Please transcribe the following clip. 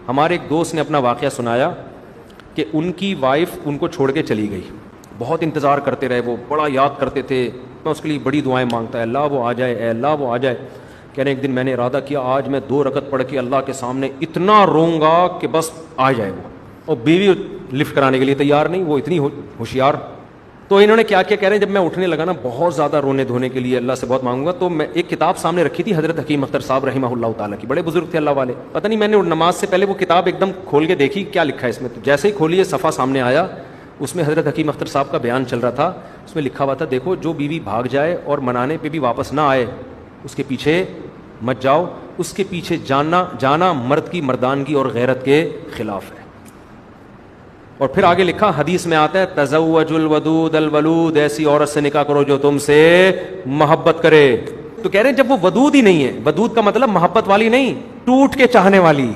हमारे एक दोस्त ने अपना वाक़या सुनाया कि उनकी वाइफ उनको छोड़ के चली गई। बहुत इंतज़ार करते रहे, वो बड़ा याद करते थे, मैं उसके लिए बड़ी दुआएं मांगता है, अल्लाह वो आ जाए, अल्लाह वो आ जाए। कह रहे एक दिन मैंने इरादा किया आज मैं 2 रकत पढ़ के अल्लाह के सामने इतना रोऊंगा कि बस आ जाए वो। और बीवी लिफ्ट कराने के लिए तैयार नहीं, वो इतनी होशियार। तो इन्होंने क्या किया, कह रहे हैं जब मैं उठने लगा ना बहुत ज़्यादा रोने धोने के लिए अल्लाह से बहुत मांगूंगा, तो मैं एक किताब सामने रखी थी हज़रत हकीम अख्तर साहब रहिमहुल्लाह ताला की, बड़े बुजुर्ग थे अल्लाह वाले। पता नहीं मैंने नमाज से पहले वो किताब एकदम खोल के देखी क्या लिखा है इसमें, तो जैसे ही खोली सफ़ा सामने आया, उसमें हज़रत हकीम अख्तर साहब का बयान चल रहा था। उसमें लिखा हुआ था देखो जो बीवी भाग जाए और मनाने पर भी वापस ना आए उसके पीछे मत जाओ, उसके पीछे जाना मर्द की मर्दानगी और गैरत के खिलाफ है। और फिर आगे लिखा हदीस में आता है तज़व्वजुल वदूद अल वलूद, ऐसी औरत से निकाह करो जो तुमसे मोहब्बत करे। तो कह रहे हैं जब वो वदूद ही नहीं है, वदूद का मतलब मोहब्बत वाली नहीं, टूट के चाहने वाली,